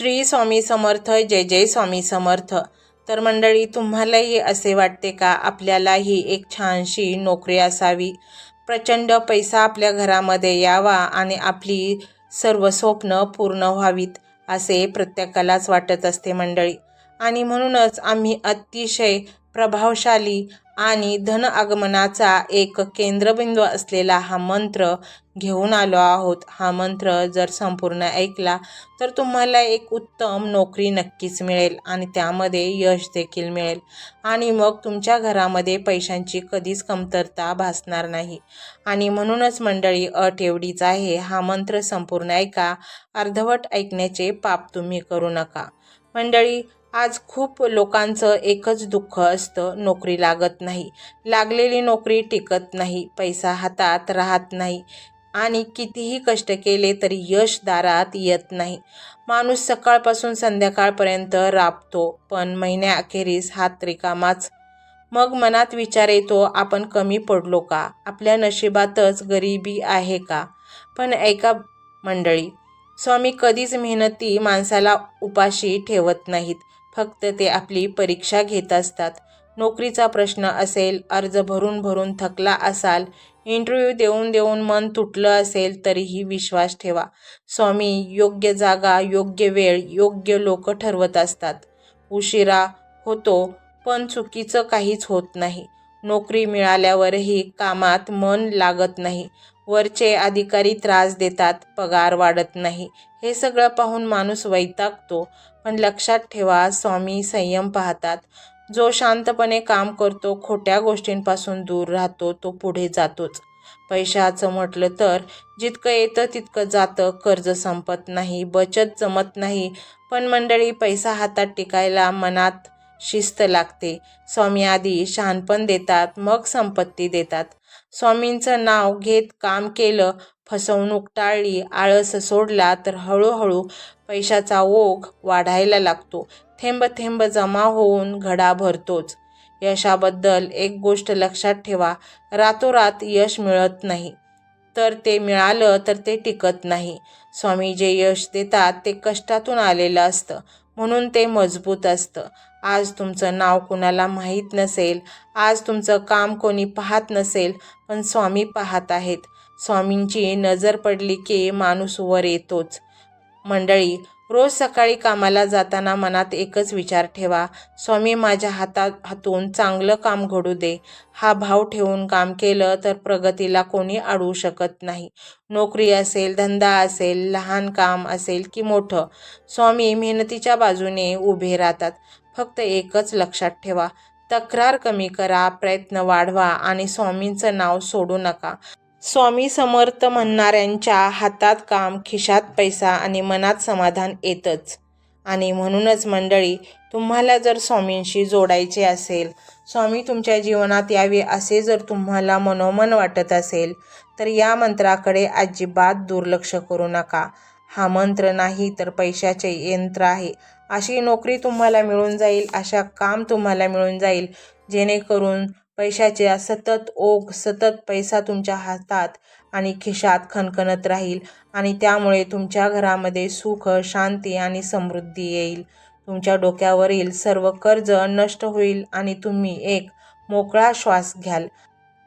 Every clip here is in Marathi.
श्री स्वामी समर्थ. जय जय स्वामी समर्थ. तर मंडळी, तुम्हालाही असे वाटते का आपल्यालाही एक छानशी नोकरी असावी, प्रचंड पैसा आपल्या घरामध्ये यावा आणि आपली सर्व स्वप्न पूर्ण व्हावीत असे प्रत्येकालाच वाटत असते मंडळी. आणि म्हणूनच आम्ही अतिशय प्रभावशाली आणि धन आगमनाचा एक केंद्रबिंदू असलेला हा मंत्र घेऊन आलो आहोत. हा मंत्र जर संपूर्ण ऐकला तर तुम्हाला एक उत्तम नोकरी नक्कीच मिळेल आणि त्यामध्ये यश देखील मिळेल आणि मग तुमच्या घरामध्ये पैशांची कधीच कमतरता भासणार नाही. आणि म्हणूनच मंडळी, अट एवढीच आहे, हा मंत्र संपूर्ण ऐका, अर्धवट ऐकण्याचे पाप तुम्ही करू नका. मंडळी, आज खूप लोकांचं एकच दुःख असतं, नोकरी लागत नाही, लागलेली नोकरी टिकत नाही, पैसा हातात राहत नाही आणि कितीही कष्ट केले तरी यश दारात येत नाही. माणूस सकाळपासून संध्याकाळपर्यंत राबतो पण महिन्याअखेरीस हात रिकामाच. मग मनात विचार येतो, आपण कमी पडलो का? आपल्या नशिबातच गरिबी आहे का? पण ऐका मंडळी, स्वामी कधीच मेहनती माणसाला उपाशी ठेवत नाहीत, फक्त ते आपली परीक्षा घेत असतात. नोकरीचा प्रश्न असेल, अर्ज भरून भरून थकला असाल, इंटरव्ह्यू देऊन देऊन मन तुटलं असेल, तरीही विश्वास ठेवा. स्वामी योग्य जागा, योग्य वेळ, योग्य लोक ठरवत असतात. उशिरा होतो पण चुकीचं काहीच होत नाही. नोकरी मिळाल्यावरही कामात मन लागत नाही, वरचे अधिकारी त्रास देतात, पगार वाढत नाही. हे सगळं पाहून माणूस वैतागतो. पण लक्षात ठेवा, स्वामी संयम पाहतात. जो शांतपणे काम करतो, खोट्या गोष्टींपासून दूर राहतो, तो पुढे जातोच. पैशाचं म्हटलं तर जितकं येतं तितकं जातं, कर्ज संपत नाही, बचत जमत नाही. पण मंडळी, पैसा हातात टिकायला मनात शिस्त लागते. स्वामी आधी शहाणपण देतात, मग संपत्ती देतात. स्वामींचं नाव घेत काम केलं, फसवणूक टाळली, आळस सोडला तर हळूहळू पैशाचा ओघ वाढायला लागतो. थेंब थेंब जमा होऊन घडा भरतोच. यशाबद्दल एक गोष्ट लक्षात ठेवा, रातोरात यश मिळत नाही, तर ते मिळालं तर ते टिकत नाही. स्वामी जे यश देतात ते कष्टातून आलेलं असतं, म्हणून ते मजबूत असतं. आज तुमचं नाव कुणाला माहीत नसेल, आज तुमचं काम कोणी पाहत नसेल, पण स्वामी पाहत आहेत. स्वामींची नजर पडली की माणूस वर येतोच. मंडळी, रोज सकाळी कामाला जाताना मनात एकच विचार ठेवा, स्वामी माझ्या हातून चांगलं काम घडू दे. हा भाव ठेवून काम केलं तर प्रगतीला कोणी अडवू शकत नाही. नोकरी असेल, धंदा असेल, लहान काम असेल की मोठं, स्वामी मेहनतीच्या बाजूने उभे राहतात. फक्त एकच लक्षात ठेवा, तक्रार कमी करा, प्रयत्न वाढवा आणि स्वामींचं नाव सोडू नका. स्वामी समर्थ म्हणणाऱ्यांच्या हातात काम, खिशात पैसा आणि मनात समाधान येतच. आणि म्हणूनच मंडळी, तुम्हाला जर स्वामींशी जोडायचे असेल, स्वामी तुमच्या जीवनात यावे असे जर तुम्हाला मनोमन वाटत असेल, तर या मंत्राकडे अजिबात दुर्लक्ष करू नका. हा मंत्र नाही तर पैशाचे यंत्र आहे. अशी नोकरी तुम्हाला मिळून जाईल, अशा काम तुम्हाला मिळून जाईल, जेणेकरून पैशाचे सतत ओघ, सतत पैसा तुमच्या हातात आणि खिशात खणखणत राहील आणि त्यामुळे तुमच्या घरामध्ये सुख, शांती आणि समृद्धी येईल. तुमच्या डोक्यावरील सर्व कर्ज नष्ट होईल आणि तुम्ही एक मोकळा श्वास घ्याल.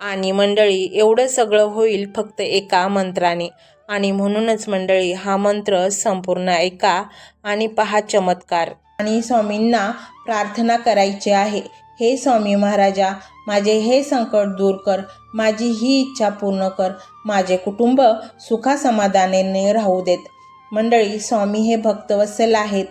आणि मंडळी, एवढं सगळं होईल फक्त एका मंत्राने. आणि म्हणूनच मंडळी, हा मंत्र संपूर्ण ऐका आणि पहा चमत्कार. आणि स्वामींना प्रार्थना करायची आहे, हे स्वामी महाराजा, माझे हे संकट दूर कर, माझी ही इच्छा पूर्ण कर, माझे कुटुंब सुखासमाधानाने राहू देत. मंडळी, स्वामी हे भक्तवत्सल आहेत.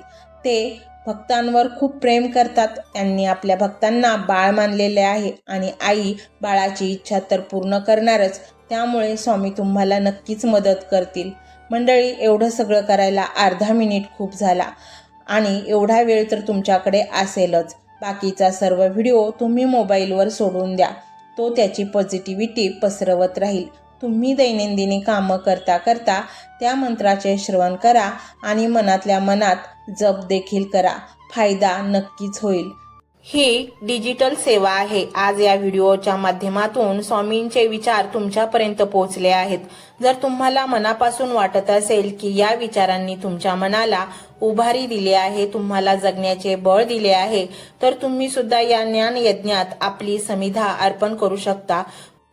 ते भक्तांवर खूप प्रेम करतात. त्यांनी आपल्या भक्तांना बाळ मानलेले आहे आणि आई बाळाची इच्छा तर पूर्ण करणारच. त्यामुळे स्वामी तुम्हाला नक्कीच मदत करतील. मंडळी, एवढं सगळं करायला अर्धा मिनिट खूप झाला आणि एवढा वेळ तर तुमच्याकडे असेलच. बाकीचा सर्व व्हिडिओ तुम्ही मोबाईलवर सोडून द्या, तो त्याची पॉझिटिव्हिटी पसरवत राहील. तुम्ही दैनंदिनी कामं करता करता त्या मंत्राचे श्रवण करा आणि मनातल्या मनात जप देखील करा. फायदा नक्कीच होईल. ही डिजिटल सेवा आहे। आज या व्हिडिओच्या माध्यमातून स्वामींचे विचार तुमच्यापर्यंत पोहोचले आहेत। जर तुम्हाला मनापासून वाटत असेल की या विचारांनी तुमच्या मनाला उभारी दिली आहे, तुम्हाला जगण्याचे बळ दिले आहे, तर तुम्ही सुद्धा या ज्ञान यज्ञात आपली समिधा अर्पण करू शकता।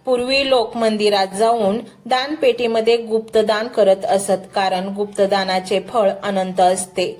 पूर्वी लोक मंदिरात जाऊन दानपेटीमध्ये गुप्तदान करत असत, कारण गुप्तदानाचे फळ अनंत असते।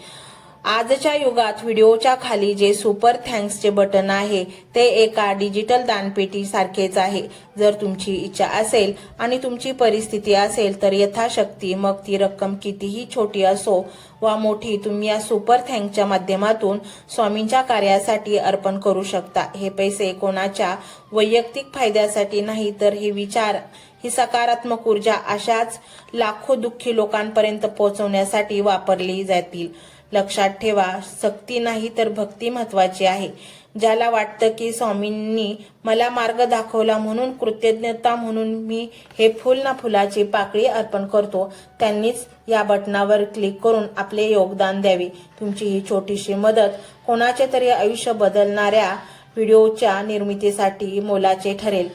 आजच्या युगात व्हिडिओच्या खाली जे सुपर थँक्सचे बटन आहे ते एका डिजिटल दानपेटी सारखेच आहे। जर तुमची इच्छा असेल आणि तुमची परिस्थिती असेल तर यथाशक्ती, मग ती रक्कम कितीही छोटी असो वा मोठी, तुम्ही या सुपर थँक्सच्या माध्यमातून स्वामींच्या कार्यासाठी अर्पण करू शकता। हे पैसे कोणाच्या वैयक्तिक फायद्यासाठी नाही, तर हे विचार, ही सकारात्मक ऊर्जा अशाच लाखो दुःखी लोकांपर्यंत पोहोचवण्यासाठी वापरली जातील। लक्षात ठेवा, सक्ती नाही तर भक्ती महत्वाची आहे। ज्याला वाटतं की स्वामींनी मला मार्ग दाखवला म्हणून कृतज्ञता म्हणून मी हे फुल ना फुलाची पाकळी अर्पण करतो, त्यांनीच या बटनावर क्लिक करून आपले योगदान द्यावे। तुमची ही छोटीशी मदत कोणाचे तरी आयुष्य बदलणाऱ्या व्हिडिओच्या निर्मितीसाठी मोलाचे ठरेल।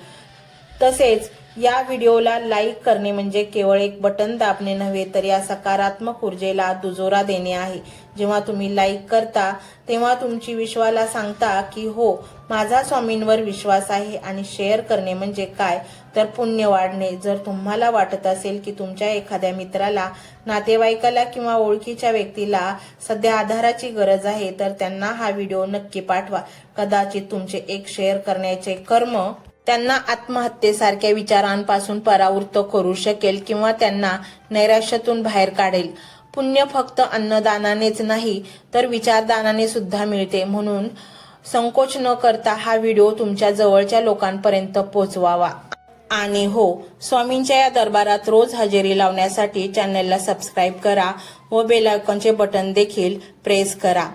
तसेच या व्हिडिओला लाईक करणे म्हणजे केवळ एक बटन दाबणे नव्हे, तर या सकारात्मक ऊर्जेला दुजोरा देणे आहे। जेव्हा तुम्ही लाईक करता तेव्हा तुमची विश्वाला सांगता की हो, माझा स्वामींवर विश्वास आहे। आणि शेअर करणे म्हणजे काय, तर पुण्य वाढणे। जर तुम्हाला वाटत असेल की तुमच्या एखाद्या मित्राला, नातेवाईकाला किंवा ओळखीच्या व्यक्तीला सध्या आधाराची गरज आहे, तर त्यांना हा व्हिडिओ नक्की पाठवा। कदाचित तुमचे एक शेअर करण्याचे कर्म त्यांना आत्महत्येसारख्या विचारांपासून परावृत्त करू शकेल किंवा त्यांना नैराश्यातून बाहेर काढेल। पुण्य फक्त अन्नदानानेच नाही, तर विचारदानाने सुद्धा मिळते। म्हणून संकोच न करता हा व्हिडिओ तुमच्या जवळच्या लोकांपर्यंत पोहोचवावा। आणि हो, स्वामींच्या या दरबारात रोज हजेरी लावण्यासाठी चॅनलला सबस्क्राईब करा व बेल आयकॉनचे बटन देखील प्रेस करा।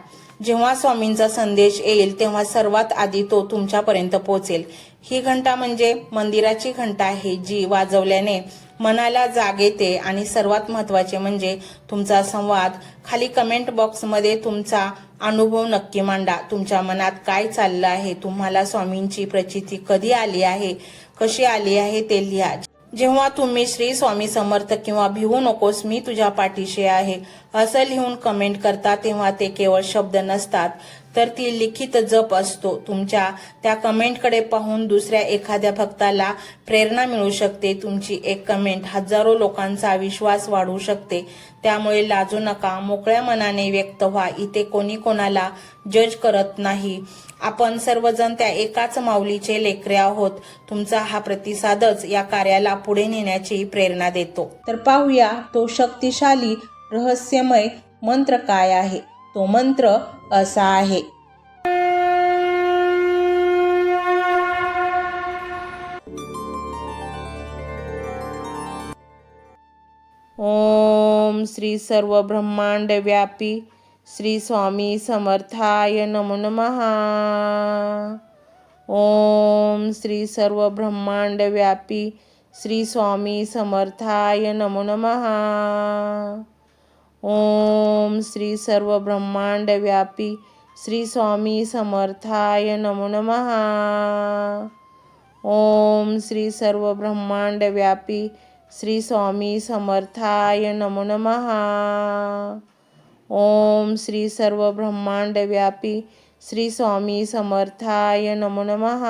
जेव्हा स्वामींचा संदेश येईल तेव्हा सर्वात आधी तो तुमच्यापर्यंत पोहोचेल। ही घंटा म्हणजे मंदिराची घंटा आहे, जी वाजवल्याने मनाला जाग येते। आणि सर्वात महत्त्वाचे म्हणजे तुमचा संवाद। खाली कमेंट बॉक्समध्ये तुमचा अनुभव नक्की मांडा। तुमच्या मनात काय चाललं आहे, तुम्हाला स्वामींची प्रचिती कधी आली आहे, कशी आली आहे ते लिहा। जेव्हा तुम्ही श्री स्वामी समर्थ किंवा भिवू नकोस मी तुझ्या पाठीशी आहे असं लिहून कमेंट करता, तेव्हा ते केवळ शब्द नसतात, तर ती लिखित जप असतो। तुमच्या त्या कमेंटकडे पाहून दुसऱ्या एखाद्या भक्ताला प्रेरणा मिळू शकते। तुमची एक कमेंट हजारो लोकांचा विश्वास वाढवू शकते। त्यामुळे लाजू नका, मोकळ्या मनाने व्यक्त व्हा। इथे कोणी कोणाला जज करत नाही, आपण सर्वजण त्या एकाच माऊलीचे लेकरे आहोत। तुमचा हा प्रतिसादच या कार्याला पुढे नेण्याची प्रेरणा देतो। तर पाहूया तो शक्तिशाली रहस्यमय मंत्र काय आहे। तो मंत्र असा आहे, ओम श्री सर्व ब्रह्मांड व्यापी श्री स्वामी समर्थाय नमो नमः। ओम श्री सर्व ब्रह्मांड व्यापी श्री स्वामी समर्थाय नमो नमः। ओम श्री सर्व ब्रह्मांड व्यापी श्री स्वामी समर्थाय नमो नमः। ओम श्री सर्व ब्रह्मांड व्यापी श्री स्वामी समर्थाय नमो नमः। ओम श्री सर्व ब्रह्मांड व्यापी श्री स्वामी समर्थाय नमो नमः।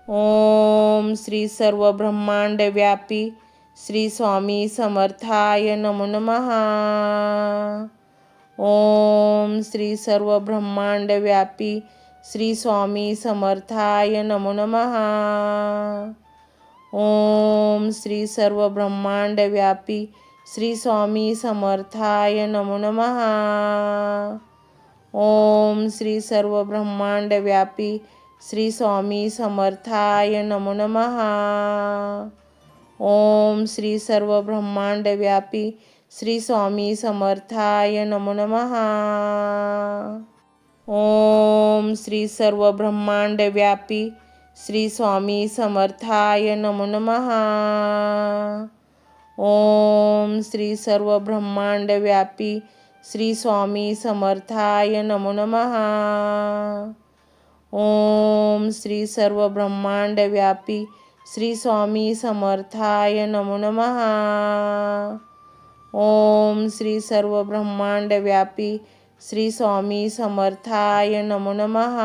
ओम श्री सर्व ब्रह्मांड व्यापी श्री स्वामी समर्थाय नमो नमः। ओम श्री सर्व ब्रह्मांड व्यापी श्री स्वामी समर्थाय नमो नमः। ओम श्री सर्व ब्रह्मांड व्यापी श्री स्वामी समर्थाय नमो नमः। ओम श्री सर्व ब्रह्मांड व्यापी श्री स्वामी समर्थाय नमो नमः। ओम श्री सर्व ब्रह्मांड व्यापी श्री स्वामी समर्थाय नमो नमः। ओम श्री सर्व ब्रह्मांड व्यापी श्री स्वामी समर्थाय नमो नमः। ओम श्री सर्व ब्रह्मांड व्यापी श्री स्वामी समर्थाय नमो नमः। ओम श्री सर्व ब्रह्मांड व्यापी श्री स्वामी समर्थाय नमो नमः। ओम श्री सर्व ब्रह्मांड व्यापी श्री स्वामी समर्थाय नमो नमः।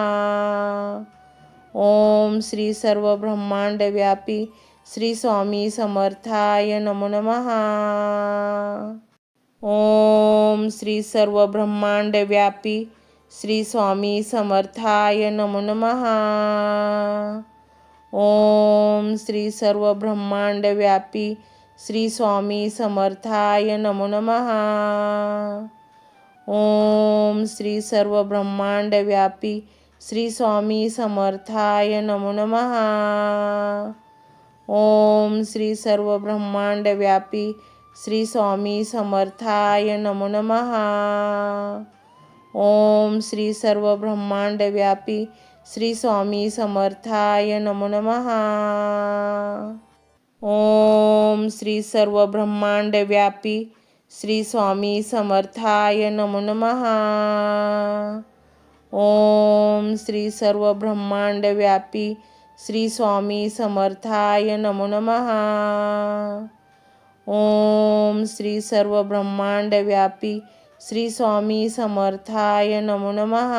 ओम श्री सर्व ब्रह्मांड व्यापी श्री स्वामी समर्थाय नमो नमः। ओम श्री सर्व ब्रह्मांड व्यापी श्री स्वामी समर्थाय नमो नमः। ओम श्री सर्व ब्रह्मांड व्यापी श्री स्वामी समर्थाय नमो नमः। ओम श्री सर्व ब्रह्मांड व्यापी श्री स्वामी समर्थाय नमो नमः। ओम श्री सर्व ब्रह्मांड व्यापी श्री स्वामी समर्थाय नमो नमः। ओम श्री सर्व ब्रह्मांड व्यापी श्री स्वामी समर्थाय नमो नमः। ओम श्री सर्व ब्रह्मांड व्यापी श्री स्वामी समर्थाय नमो नमः। ओम श्री सर्व ब्रह्मांड व्यापी श्री स्वामी समर्थाय नमो नमः। ओम श्री सर्व ब्रह्मांड व्यापी श्री स्वामी समर्थाय नमो नमः।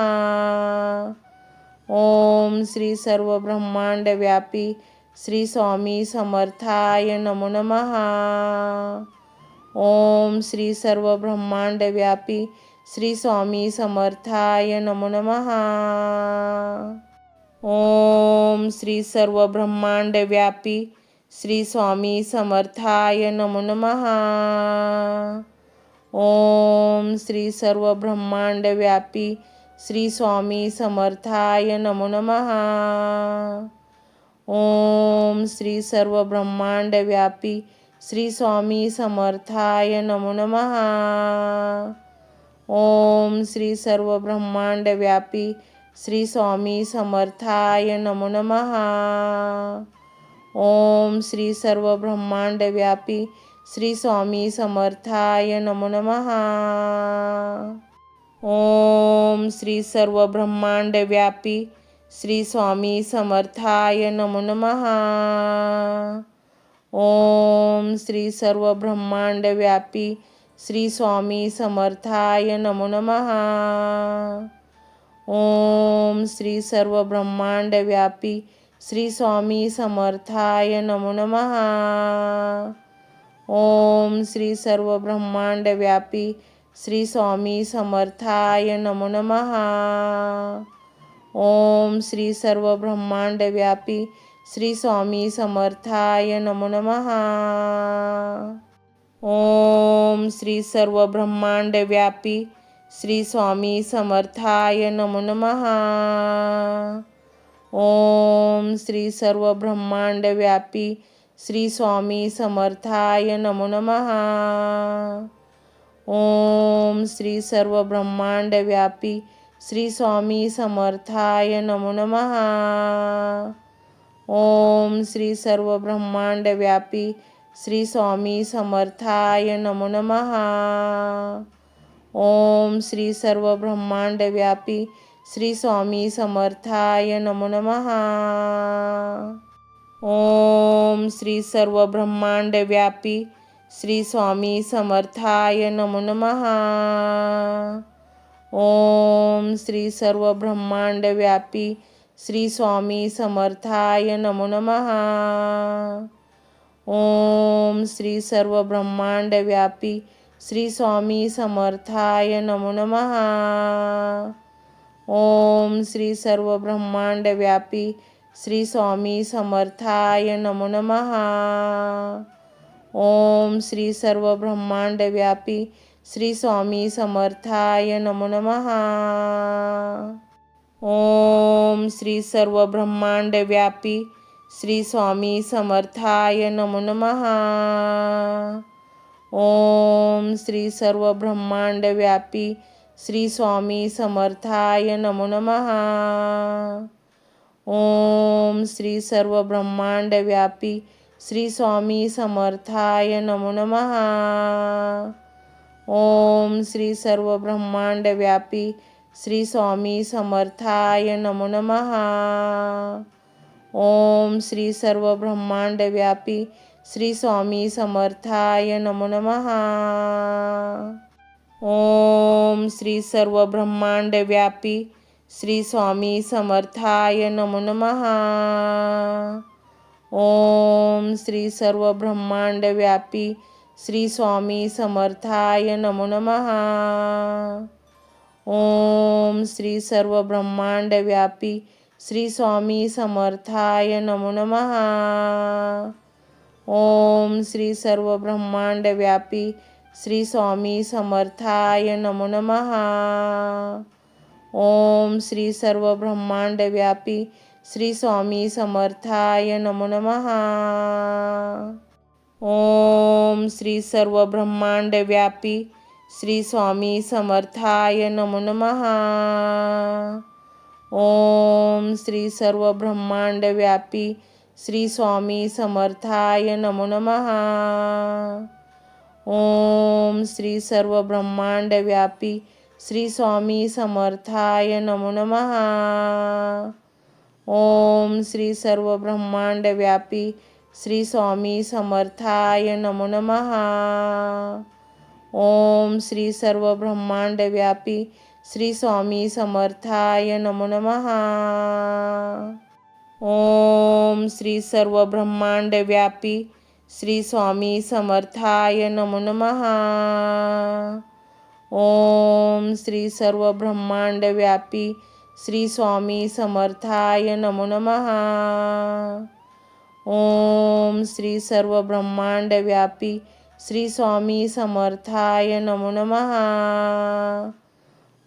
ओम श्री सर्व ब्रह्मांड व्यापी श्री स्वामी समर्थाय नमो नमः। ओम श्री सर्व ब्रह्मांड व्यापी श्री स्वामी समर्थाय नमो नमः। ओम श्री सर्व ब्रह्मांड व्यापी श्री स्वामी समर्थाय नमो नमः। ओम श्री सर्व ब्रह्मांड व्यापी श्री स्वामी समर्थाय नमो नमः। ओम श्री सर्व ब्रह्मांड व्यापी श्री स्वामी समर्थाय नमो नमः। ओम श्री सर्व ब्रह्मांड व्यापी श्री स्वामी समर्थाय नमो नमः। ओम श्री सर्व ब्रह्मांड व्यापी श्री स्वामी समर्थाय नमो नमः। ओम श्री सर्व ब्रह्मांड व्यापी श्री स्वामी समर्थाय नमो नमः। ओम श्री सर्व ब्रह्मांड व्यापी श्री स्वामी समर्थाय नमो नमः। ओम श्री सर्व ब्रह्मांड व्यापी श्री स्वामी समर्थाय नमो नमः। ओम श्री सर्व ब्रह्मांड व्यापी श्री स्वामी समर्थाय नमो नमः। ओम श्री सर्व ब्रह्मांड व्यापी श्री स्वामी समर्थाय नमो नमः। ओम श्री सर्व ब्रह्मांड व्यापी श्री स्वामी समर्थाय नमो नमः। ओम श्री सर्व ब्रह्मांड व्यापी श्री स्वामी समर्थाय नमो नमः। ओम श्री सर्व ब्रह्मांड व्यापी श्री स्वामी समर्थाय नमो नमः। ओम श्री सर्व ब्रह्मांड व्यापी श्री स्वामी समर्थाय नमो नमः। ओम श्री सर्व ब्रह्मांड व्यापी श्री स्वामी समर्थाय नमो नमः। ओम श्री सर्व ब्रह्मांड व्यापी श्री स्वामी समर्थाय नमो नमः। ओम श्री सर्व ब्रह्मांड व्यापी श्री स्वामी समर्थाय नमो नमः। ओम श्री सर्व ब्रह्मांड व्यापी श्री स्वामी समर्थाय नमो नमः। ओम श्री सर्व ब्रह्मांड व्यापी श्री स्वामी समर्थाय नमो नमः। ओम श्री सर्व ब्रह्मांड व्यापी श्री स्वामी समर्थाय नमो नमः। ओम श्री सर्व ब्रह्मांड व्यापी श्री स्वामी समर्थाय नमो नमः। ओम श्री सर्व ब्रह्मांड व्यापी श्री स्वामी समर्थाय नमो नमः। ओम श्री सर्व ब्रह्मांड व्यापी श्री स्वामी समर्थाय नमो नमः। ओम श्री सर्व ब्रह्मांड व्यापी श्री स्वामी समर्थाय नमो नमः। ओम श्री सर्व ब्रह्मांड व्यापी श्री स्वामी समर्थाय नमो नमः। ओम श्री सर्व ब्रह्मांड व्यापी श्री स्वामी समर्थाय नमो नमः। ओम श्री सर्व ब्रह्मांड व्यापी श्री स्वामी समर्थाय नमो नमः। ओम श्री सर्व ब्रह्मांड व्यापी श्री स्वामी समर्थाय नमो नमः। ओम श्री सर्व ब्रह्मांड व्यापी श्री स्वामी समर्थाय नमो नमः। ओम श्री सर्व ब्रह्मांड व्यापी श्री स्वामी समर्थाय नमो नमः। ओम श्री सर्व ब्रह्मांड व्यापी श्री स्वामी समर्थाय नमो नमः। ओम श्री सर्व ब्रह्मांड व्यापी श्री स्वामी समर्थाय नमो नमः। ओम श्री सर्व ब्रह्मांड व्यापी श्री स्वामी समर्थाय नमो नमः। ओम श्री सर्व ब्रह्मांड व्यापी श्री स्वामी समर्थाय नमो नमः। ओम श्री सर्व ब्रह्मांड व्यापी श्री स्वामी समर्थाय नमो नमः। ओम श्री सर्व ब्रह्मांड व्यापी श्री स्वामी समर्थाय नमो नमः। ओम श्री सर्व ब्रह्मांड व्यापी श्री स्वामी समर्थाय नमो नमः। ओम श्री सर्व ब्रह्मांड व्यापी श्री स्वामी समर्थाय नमो नमः।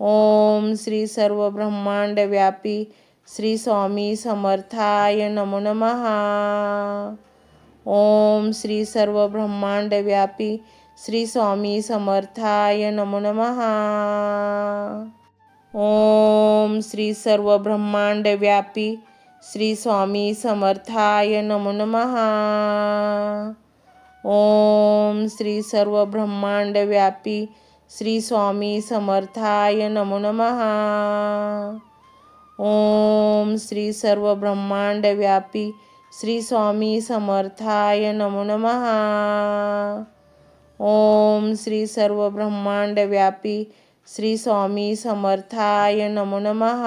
ओम श्री सर्व ब्रह्मांड व्यापी श्री स्वामी समर्थाय नमो नमः। ओम श्री सर्व ब्रह्मांड व्यापी श्री स्वामी समर्थाय नमो नमः। ओम श्री सर्व ब्रह्मांड व्यापी श्री स्वामी समर्थाय नमो नमः। ओम श्री सर्व ब्रह्मांड व्यापी श्री स्वामी समर्थाय नमो नमः। ओम श्री सर्व ब्रह्मांड व्यापी श्री स्वामी समर्थाय नमो नमः। ओम श्री सर्व ब्रह्मांड व्यापी श्री स्वामी समर्थाय नमो नमः।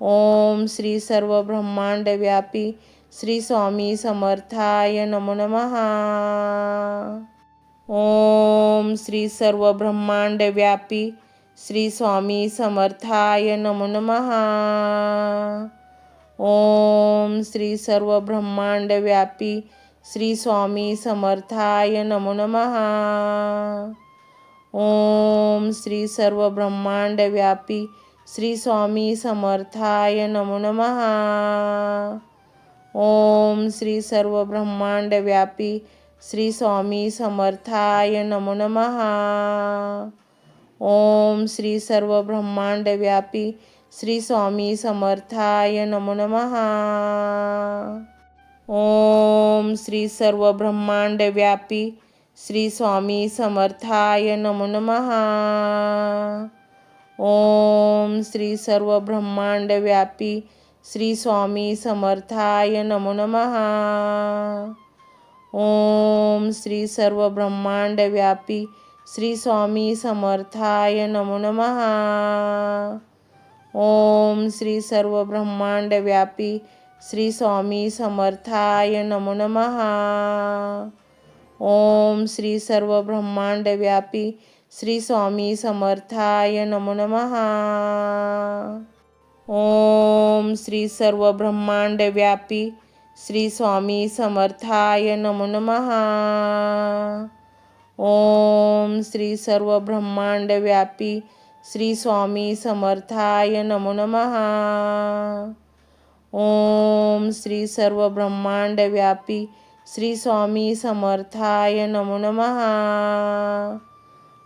ओम श्री सर्व ब्रह्मांड व्यापी श्री स्वामी समर्थाय नमो नमः। ओम श्री सर्व ब्रह्मांड व्यापी श्री स्वामी समर्थाय नमो नमः। ओम श्री सर्व ब्रह्मांड व्यापी श्री स्वामी समर्थाय नमो नमः। ओम श्री सर्व ब्रह्मांड व्यापी श्री स्वामी समर्थाय नमो नमः। ओम श्री सर्व ब्रह्मांड व्यापी श्री स्वामी समर्थाय नमो नमः। ओम श्री सर्व ब्रह्मांड व्यापी श्री स्वामी समर्थाय नमो नमः। ओम श्री सर्व ब्रह्मांड व्यापी श्री स्वामी समर्थाय नमो नमः। ओम श्री सर्व ब्रह्मांड व्यापी श्री स्वामी समर्थाय नमो नमः। ओम श्री सर्व ब्रह्मांड व्यापी श्री स्वामी समर्थाय नमो नमः। ओम श्री सर्व ब्रह्मांड व्यापी श्री स्वामी समर्थाय नमो नमः। ओम श्री सर्व ब्रह्मांड व्यापी श्री स्वामी समर्थाय नमो नमः। ओम श्री सर्व ब्रह्मांड व्यापी श्री स्वामी समर्थाय नमो नमः। ओम श्री सर्व ब्रह्मांड व्यापी श्री स्वामी समर्थाय नमो नमः। ओम श्री सर्व ब्रह्मांड व्यापी श्री स्वामी समर्थाय नमो नमः।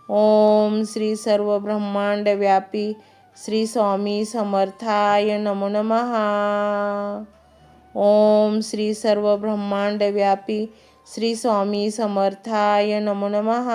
ओम श्री सर्व ब्रह्मांड व्यापी श्री स्वामी समर्थाय नमो नमः। ओम श्री सर्व ब्रह्मांड व्यापी श्री स्वामी समर्थाय नमो नमः.